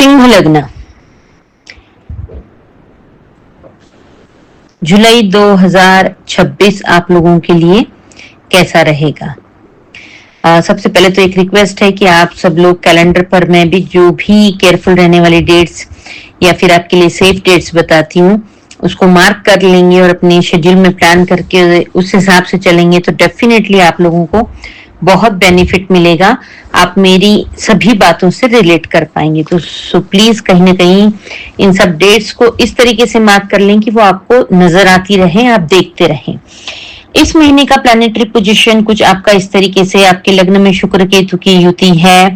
सिंह लग्न, जुलाई 2026 आप लोगों के लिए कैसा रहेगा। सबसे पहले तो एक रिक्वेस्ट है कि आप सब लोग कैलेंडर पर मैं भी जो भी केयरफुल रहने वाली डेट्स या फिर आपके लिए सेफ डेट्स बताती हूँ उसको मार्क कर लेंगे और अपने शेड्यूल में प्लान करके उस हिसाब से चलेंगे तो डेफिनेटली आप लोगों को बहुत बेनिफिट मिलेगा। आप मेरी सभी बातों से रिलेट कर पाएंगे। तो सो प्लीज कहीं ना कहीं इन सब डेट्स को इस तरीके से मार्क कर लें कि वो आपको नजर आती रहे, आप देखते रहें। इस महीने का प्लैनेटरी पोजीशन कुछ आपका इस तरीके से, आपके लग्न में शुक्र केतु की युति है,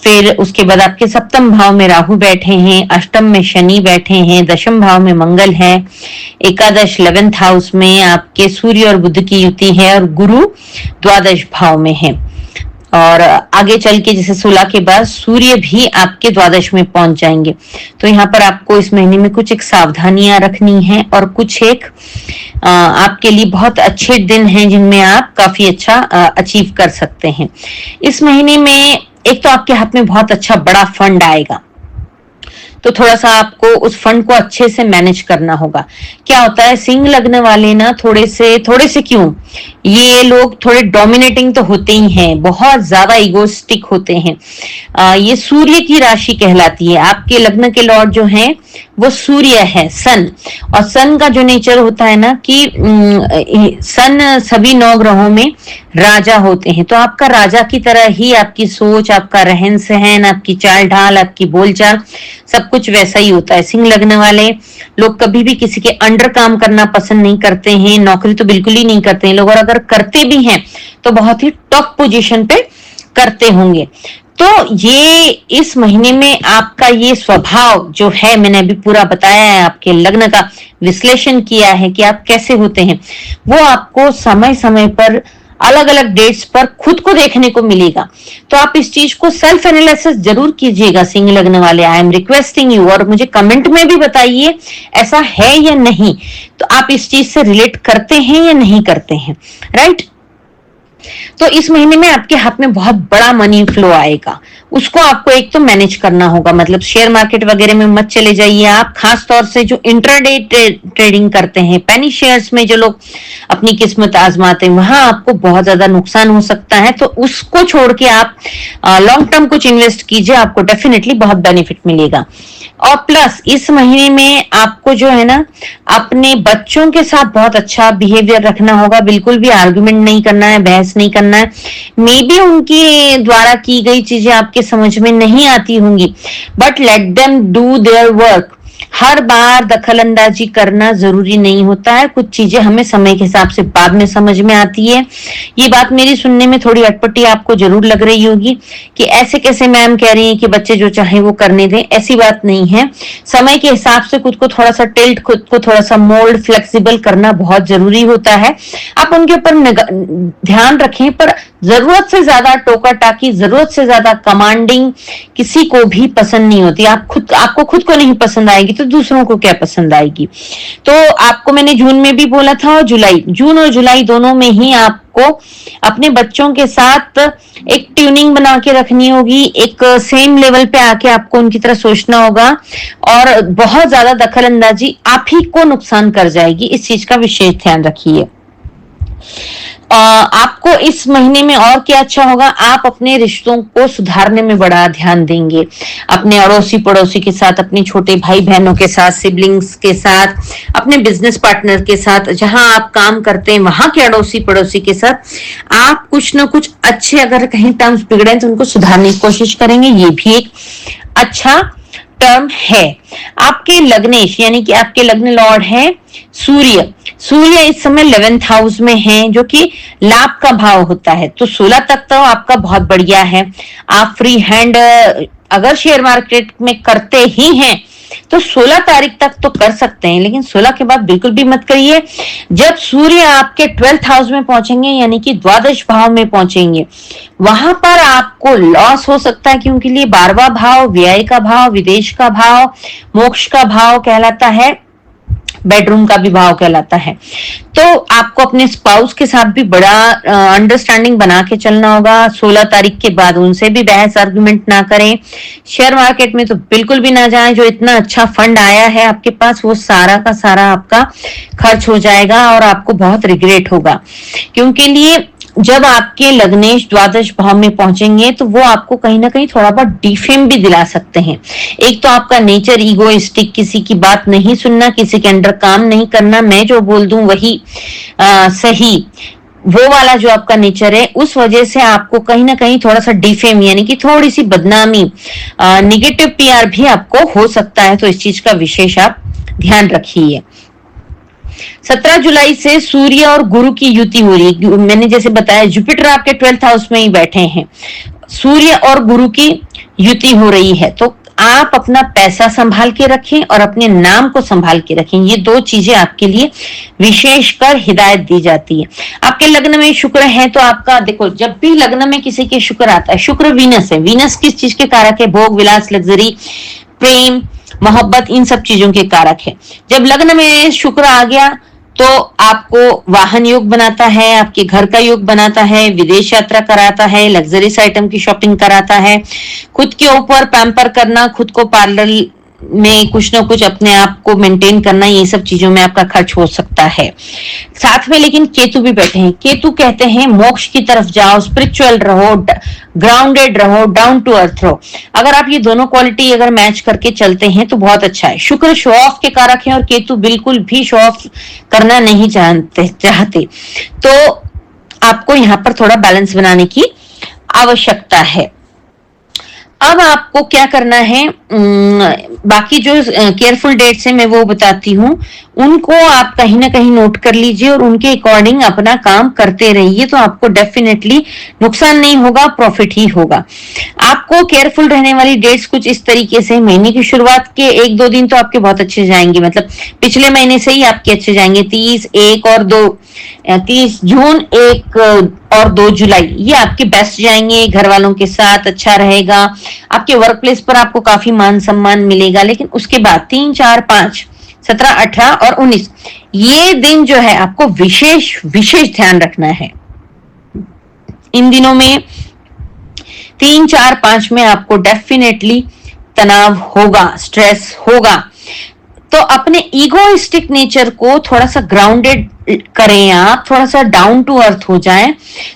फिर उसके बाद आपके सप्तम भाव में राहु बैठे हैं, अष्टम में शनि बैठे हैं, दशम भाव में मंगल है, एकादश 11th हाउस में आपके सूर्य और बुध की युति है और गुरु द्वादश भाव में है। और आगे चल के जैसे 16 के बाद सूर्य भी आपके द्वादश में पहुंच जाएंगे। तो यहाँ पर आपको इस महीने में कुछ एक सावधानियां रखनी है और कुछ एक आपके लिए बहुत अच्छे दिन हैं जिनमें आप काफी अच्छा अचीव कर सकते हैं। इस महीने में एक तो आपके हाथ में बहुत अच्छा बड़ा फंड आएगा, तो थोड़ा सा आपको उस फंड को अच्छे से मैनेज करना होगा। क्या होता है, सिंह लग्न वाले ना थोड़े से क्यों, ये लोग थोड़े डोमिनेटिंग तो होते ही हैं, बहुत ज्यादा इगोस्टिक होते हैं। ये सूर्य की राशि कहलाती है। आपके लग्न के लॉर्ड जो हैं वो सूर्य है, सन। और सन का जो नेचर होता है ना कि सन सभी 9 ग्रहों में राजा होते हैं। तो आपका राजा की तरह ही आपकी सोच, आपका रहन सहन, आपकी चाल ढाल, आपकी बोलचाल सब कुछ वैसा ही होता है। सिंह लग्न वाले लोग कभी भी किसी के अंडर काम करना पसंद नहीं करते हैं, नौकरी तो बिल्कुल ही नहीं करते हैं लोग, और अगर करते भी हैं तो बहुत ही टॉप पोजीशन पे करते होंगे। तो ये इस महीने में आपका ये स्वभाव जो है, मैंने अभी पूरा बताया है, आपके लग्न का विश्लेषण किया है कि आप कैसे होते हैं, वो आपको समय समय पर अलग अलग डेट्स पर खुद को देखने को मिलेगा। तो आप इस चीज को सेल्फ एनालिसिस जरूर कीजिएगा सिंह लग्न वाले। आई एम रिक्वेस्टिंग यू, और मुझे कमेंट में भी बताइए ऐसा है या नहीं, तो आप इस चीज से रिलेट करते हैं या नहीं करते हैं, राइट। तो इस महीने में आपके हाथ में बहुत बड़ा मनी फ्लो आएगा, उसको आपको एक तो मैनेज करना होगा। मतलब शेयर मार्केट वगैरह में मत चले जाइए आप, खास तौर से जो इंट्राडे ट्रेडिंग करते हैं, पेनी शेयर्स में जो लोग अपनी किस्मत आजमाते हैं, वहां आपको बहुत ज्यादा नुकसान हो सकता है। तो उसको छोड़ के आप लॉन्ग टर्म कुछ इन्वेस्ट कीजिए, आपको डेफिनेटली बहुत बेनिफिट मिलेगा। और प्लस इस महीने में आपको जो है ना अपने बच्चों के साथ बहुत अच्छा बिहेवियर रखना होगा, बिल्कुल भी आर्गुमेंट नहीं करना है, बहस नहीं करना है। मे बी उनकी द्वारा की गई चीजें आपके समझ में नहीं आती होंगी, but let them do their work. हर बार दखल अंदाजी करना जरूरी नहीं होता है, कुछ चीजें हमें समय के हिसाब से बाद में समझ में आती है। ये बात मेरी सुनने में थोड़ी अटपटी आपको जरूर लग रही होगी कि ऐसे कैसे मैम कह रही हैं कि बच्चे जो चाहे वो करने दें, ऐसी बात नहीं है। समय के हिसाब से खुद को थोड़ा सा टिल्ट, खुद को थोड़ा सा मोल्ड, फ्लेक्सिबल करना बहुत जरूरी होता है। आप उनके ऊपर ध्यान रखें, पर जरूरत से ज्यादा टोका टाकी, जरूरत से ज्यादा कमांडिंग किसी को भी पसंद नहीं होती। आपको खुद को नहीं पसंद आएगी तो दूसरों को क्या पसंद आएगी। तो आपको मैंने जून में भी बोला था और जून और जुलाई दोनों में ही आपको अपने बच्चों के साथ एक ट्यूनिंग बना के रखनी होगी, एक सेम लेवल पे आके आपको उनकी तरह सोचना होगा, और बहुत ज्यादा दखल अंदाजी आप ही को नुकसान कर जाएगी। इस चीज का विशेष ध्यान रखिए। आपको इस महीने में और क्या अच्छा होगा, आप अपने रिश्तों को सुधारने में बड़ा ध्यान देंगे, अपने अड़ोसी पड़ोसी के साथ, अपने छोटे भाई बहनों के साथ, सिबलिंग्स के साथ, अपने बिजनेस पार्टनर के साथ, जहां आप काम करते हैं वहां के अड़ोसी पड़ोसी के साथ आप कुछ ना कुछ अच्छे, अगर कहीं टर्म्स बिगड़े तो उनको सुधारने की कोशिश करेंगे। ये भी एक अच्छा टर्म है। आपके लग्नेश यानी कि आपके लग्न लॉर्ड है सूर्य इस समय 11th हाउस में है, जो कि लाभ का भाव होता है। तो 16 तक तो आपका बहुत बढ़िया है। आप फ्री हैंड अगर शेयर मार्केट में करते ही हैं तो 16 तारीख तक तो कर सकते हैं, लेकिन 16 के बाद बिल्कुल भी मत करिए। जब सूर्य आपके 12th हाउस में पहुंचेंगे यानी कि द्वादश भाव में पहुंचेंगे, वहां पर आपको लॉस हो सकता है, क्योंकि लिए 12वां भाव व्यय का भाव, विदेश का भाव, मोक्ष का भाव कहलाता है। बेडरूम का भी भाव कहलाता है। तो आपको अपने स्पाउस के साथ भी बड़ा अंडरस्टैंडिंग बना के चलना होगा। 16 तारीख के बाद उनसे भी बहस आर्गुमेंट ना करें। शेयर मार्केट में तो बिल्कुल भी ना जाएं। जो इतना अच्छा फंड आया है आपके पास वो सारा का सारा आपका खर्च हो जाएगा और आपको बहुत रिग्रेट होगा, क्योंकि लिए जब आपके लग्नेश द्वादश भाव में पहुंचेंगे तो वो आपको कहीं ना कहीं थोड़ा बहुत डिफेम भी दिला सकते हैं। एक तो आपका नेचर ईगोइस्टिक, किसी की बात नहीं सुनना, किसी के अंडर काम नहीं करना, मैं जो बोल दूं वही सही, वो वाला जो आपका नेचर है, उस वजह से आपको कहीं ना कहीं थोड़ा सा डिफेम यानी कि थोड़ी सी बदनामी, निगेटिव पीआर भी आपको हो सकता है। तो इस चीज का विशेष आप ध्यान रखिए। 17 जुलाई से सूर्य और गुरु की युति हो रही है। मैंने जैसे बताया जुपिटर आपके 12th हाउस में ही बैठे हैं, सूर्य और गुरु की युति हो रही है। तो आप अपना पैसा संभाल के रखें और अपने नाम को संभाल के रखें। ये दो चीजें आपके लिए विशेषकर हिदायत दी जाती है। आपके लग्न में शुक्र है तो आपका देखो, जब भी लग्न में किसी के शुक्र आता है, शुक्र वीनस है, वीनस किस चीज के कारक है? भोग विलास, लग्जरी, प्रेम, मोहब्बत, इन सब चीजों के कारक है। जब लग्न में शुक्र आ गया तो आपको वाहन योग बनाता है, आपके घर का योग बनाता है, विदेश यात्रा कराता है, लग्जरीज आइटम की शॉपिंग कराता है, खुद के ऊपर पैम्पर करना, खुद को पार्लर में कुछ ना कुछ अपने आप को मेंटेन करना, ये सब चीजों में आपका खर्च हो सकता है। साथ में लेकिन केतु भी बैठे हैं। केतु कहते हैं मोक्ष की तरफ जाओ, स्पिरिचुअल रहो, ग्राउंडेड रहो, डाउन टू अर्थ रहो। अगर आप ये दोनों क्वालिटी अगर मैच करके चलते हैं तो बहुत अच्छा है। शुक्र शो ऑफ के कारक है और केतु बिल्कुल भी शो ऑफ करना नहीं चाहते। तो आपको यहाँ पर थोड़ा बैलेंस बनाने की आवश्यकता है। अब आपको क्या करना है, बाकी जो केयरफुल डेट्स हैं मैं वो बताती हूँ, उनको आप कहीं ना कहीं नोट कर लीजिए और उनके अकॉर्डिंग अपना काम करते रहिए, तो आपको डेफिनेटली नुकसान नहीं होगा, प्रॉफिट ही होगा। आपको केयरफुल रहने वाली डेट्स कुछ इस तरीके से, महीने की शुरुआत के 1-2 दिन तो आपके बहुत अच्छे जाएंगे, मतलब पिछले महीने से ही आपके अच्छे जाएंगे। 30, 1 और 2, 30 जून, 1 और 2 जुलाई, ये आपके बेस्ट जाएंगे। घर वालों के साथ अच्छा रहेगा, आपके वर्क प्लेस पर आपको काफी मान सम्मान मिलेगा। लेकिन उसके बाद 3, 4, 5, 17, 18 और 19 ये दिन जो है आपको विशेष ध्यान रखना है। इन दिनों में 3, 4, 5 में आपको डेफिनेटली तनाव होगा, स्ट्रेस होगा। तो अपने ईगोइस्टिक नेचर को थोड़ा सा ग्राउंडेड करें, आप थोड़ा सा डाउन टू अर्थ हो जाएं,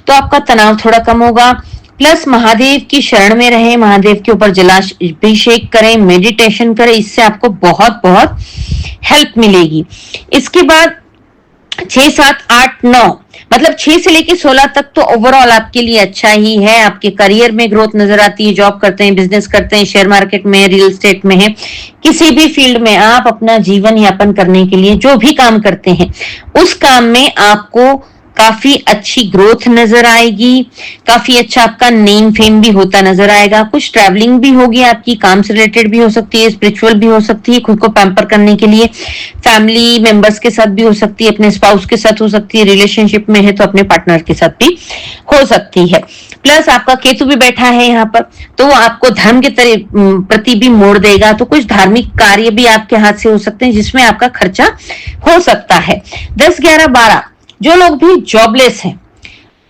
तो आपका तनाव थोड़ा कम होगा। प्लस महादेव की शरण में रहे, महादेव के ऊपर जलाभिषेक करें, मेडिटेशन करें, इससे आपको बहुत बहुत हेल्प मिलेगी। इसके बाद 6, 7, 8, 9 मतलब 6 से लेके 16 तक तो ओवरऑल आपके लिए अच्छा ही है। आपके करियर में ग्रोथ नजर आती है, जॉब करते हैं, बिजनेस करते हैं, शेयर मार्केट में, रियल एस्टेट में है, किसी भी फील्ड में आप अपना जीवन यापन करने के लिए जो भी काम करते हैं उस काम में आपको काफी अच्छी ग्रोथ नजर आएगी, काफी अच्छा आपका नेम फेम भी होता नजर आएगा। कुछ ट्रैवलिंग भी होगी आपकी, काम से रिलेटेड भी हो सकती है, स्पिरिचुअल भी हो सकती है, खुद को पैम्पर करने के लिए फैमिली मेंबर्स के साथ भी हो सकती है, अपने स्पाउस के साथ हो सकती है, रिलेशनशिप में है तो अपने पार्टनर के साथ भी हो सकती है। प्लस आपका केतु भी बैठा है यहाँ पर, तो वो आपको धर्म के प्रति भी मोड़ देगा। तो कुछ धार्मिक कार्य भी आपके हाथ से हो सकते हैं जिसमें आपका खर्चा हो सकता है। 10, 11, 12 जो लोग भी जॉबलेस हैं,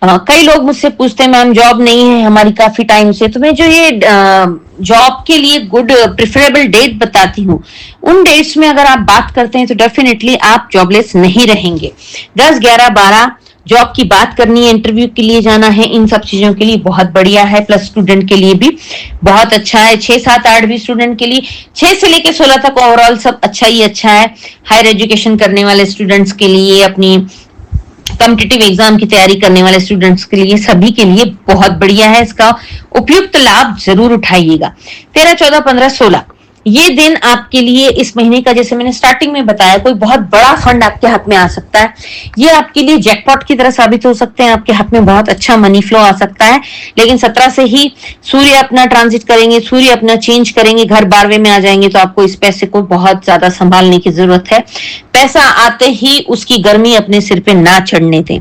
कई लोग मुझसे पूछते हैं मैम जॉब नहीं है हमारी काफी टाइम से, तो मैं जो ये जॉब के लिए गुड प्रिफरेबल डेट बताती हूँ, उन डेट्स में अगर आप बात करते हैं तो डेफिनेटली आप जॉबलेस नहीं रहेंगे। 10, 11, 12 जॉब की बात करनी है, इंटरव्यू के लिए जाना है, इन सब चीजों के लिए बहुत बढ़िया है। प्लस स्टूडेंट के लिए भी बहुत अच्छा है। 6, 7, 8 भी स्टूडेंट के लिए, 6 से लेकर 16 तक ओवरऑल सब अच्छा ही अच्छा है। हायर एजुकेशन करने वाले स्टूडेंट्स के लिए, अपनी कॉम्पिटिटिव एग्जाम की तैयारी करने वाले स्टूडेंट्स के लिए, सभी के लिए बहुत बढ़िया है। इसका उपयुक्त लाभ जरूर उठाइएगा। 13, 14, 15, 16 ये दिन आपके लिए इस महीने का, जैसे मैंने स्टार्टिंग में बताया, कोई बहुत बड़ा फंड आपके हाथ में आ सकता है। ये आपके लिए जैकपॉट की तरह साबित हो सकते हैं, आपके हाथ में बहुत अच्छा मनी फ्लो आ सकता है। लेकिन 17 से ही सूर्य अपना ट्रांजिट करेंगे, सूर्य अपना चेंज करेंगे, घर 12वें में आ जाएंगे, तो आपको इस पैसे को बहुत ज्यादा संभालने की जरूरत है। पैसा आते ही उसकी गर्मी अपने सिर पे ना चढ़ने दें।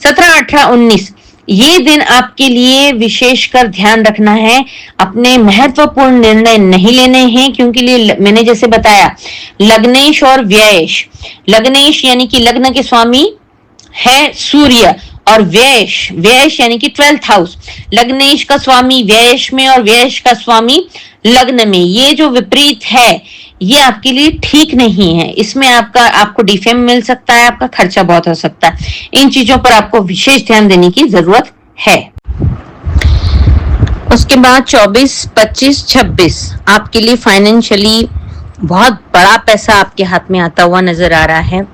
17, 18, 19 ये दिन आपके लिए विशेषकर ध्यान रखना है, अपने महत्वपूर्ण निर्णय नहीं लेने हैं, क्योंकि मैंने जैसे बताया लग्नेश और व्ययेश, लग्नेश यानी कि लग्न के स्वामी है सूर्य, और व्ययेश, व्ययेश यानी कि 12th हाउस, लग्नेश का स्वामी व्ययेश में और व्ययेश का स्वामी लग्न में। ये जो विपरीत है ये आपके लिए ठीक नहीं है, इसमें आपको डिफेम मिल सकता है, आपका खर्चा बहुत हो सकता है। इन चीजों पर आपको विशेष ध्यान देने की जरूरत है। उसके बाद 24, 25, 26 आपके लिए फाइनेंशियली बहुत बड़ा पैसा आपके हाथ में आता हुआ नजर आ रहा है।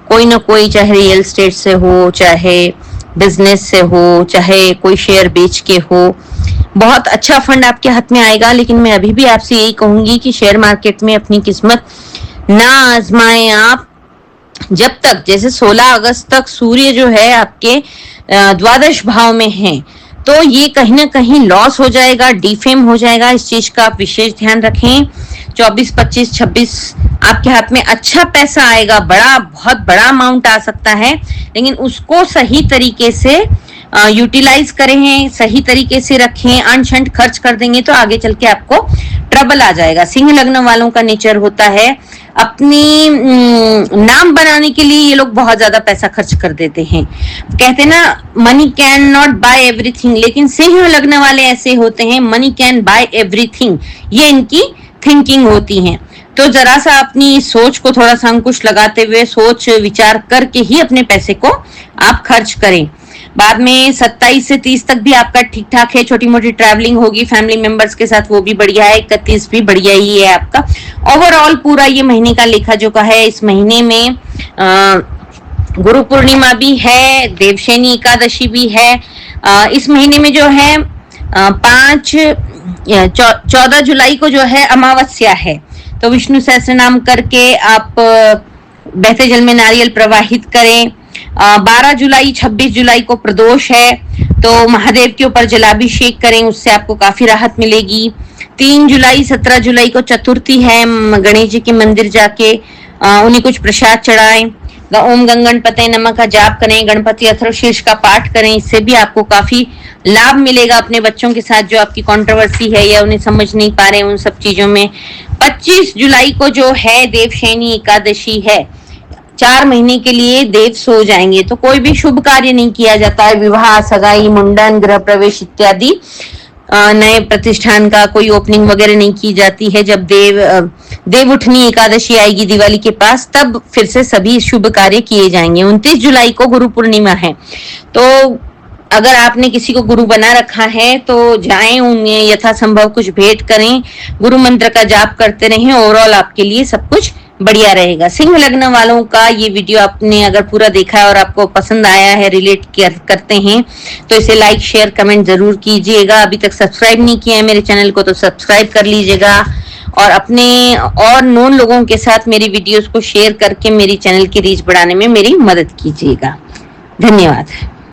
कोई ना कोई, चाहे रियल एस्टेट से हो, चाहे बिजनेस से हो, चाहे कोई शेयर बेच के हो, बहुत अच्छा फंड आपके हाथ में आएगा। लेकिन मैं अभी भी आपसे यही कहूंगी कि शेयर मार्केट में अपनी किस्मत ना आजमाएं आप जब तक, जैसे 16 अगस्त तक सूर्य जो है आपके द्वादश भाव में है, तो ये कहीं ना कहीं लॉस हो जाएगा, डिफेम हो जाएगा। इस चीज का आप विशेष ध्यान रखें। 24, 25, 26 आपके हाथ में अच्छा पैसा आएगा, बहुत बड़ा अमाउंट आ सकता है, लेकिन उसको सही तरीके से यूटिलाइज करें, सही तरीके से रखें। अनशंट खर्च कर देंगे तो आगे चल के आपको ट्रबल आ जाएगा। सिंह लग्न वालों का नेचर होता है अपनी नाम बनाने के लिए ये लोग बहुत ज्यादा पैसा खर्च कर देते हैं। कहते हैं ना, money can not buy everything, लेकिन सिंह लग्न वाले ऐसे होते हैं, मनी कैन बाय एवरीथिंग, ये इनकी थिंकिंग होती है। तो जरा सा अपनी सोच को थोड़ा सा अंकुश लगाते हुए सोच विचार करके ही अपने पैसे को आप खर्च करें। बाद में 27 से 30 तक भी आपका ठीक ठाक है, छोटी मोटी ट्रैवलिंग होगी फैमिली मेंबर्स के साथ, वो भी बढ़िया है। 31 भी बढ़िया ही है आपका। ओवरऑल पूरा ये महीने का लेखा जोखा है। इस महीने में गुरु पूर्णिमा भी है, देवशैनी एकादशी भी है। इस महीने में जो है 14 जुलाई को जो है अमावस्या है, तो विष्णु सहस्त्र नाम करके आप बहते जल में नारियल प्रवाहित करें। 12 जुलाई 26 जुलाई को प्रदोष है, तो महादेव के ऊपर जलाभिषेक करें, उससे आपको काफी राहत मिलेगी। 3 जुलाई 17 जुलाई को चतुर्थी है, गणेश जी के मंदिर जाके उन्हें कुछ प्रसाद चढ़ाएं। ओम गंगणपते नमः का जाप करें, गणपति अथर्वशीर्ष का पाठ करें, इससे भी आपको काफी लाभ मिलेगा। अपने बच्चों के साथ जो आपकी कंट्रोवर्सी है या उन्हें समझ नहीं पा रहे उन सब चीजों में। 25 जुलाई को जो है देवशैनी एकादशी है, 4 महीने के लिए देव सो जाएंगे, तो कोई भी शुभ कार्य नहीं किया जाता है, विवाह, सगाई, मुंडन, गृह प्रवेश इत्यादि नए प्रतिष्ठान का कोई ओपनिंग वगैरह नहीं की जाती है। जब देव उठनी एकादशी आएगी दिवाली के पास, तब फिर से सभी शुभ कार्य किए जाएंगे। 29 जुलाई को गुरु पूर्णिमा है, तो अगर आपने किसी को गुरु बना रखा है तो जाएं, उन्हें यथासंभव कुछ भेंट करें, गुरु मंत्र का जाप करते रहें। ओवरऑल आपके लिए सब कुछ बढ़िया रहेगा। सिंह लग्न वालों का ये वीडियो आपने अगर पूरा देखा है और आपको पसंद आया है, रिलेट करते हैं, तो इसे लाइक, शेयर, कमेंट जरूर कीजिएगा। अभी तक सब्सक्राइब नहीं किया है मेरे चैनल को तो सब्सक्राइब कर लीजिएगा, और अपने और नोन लोगों के साथ मेरी वीडियोस को शेयर करके मेरी चैनल की रीच बढ़ाने में मेरी मदद कीजिएगा। धन्यवाद।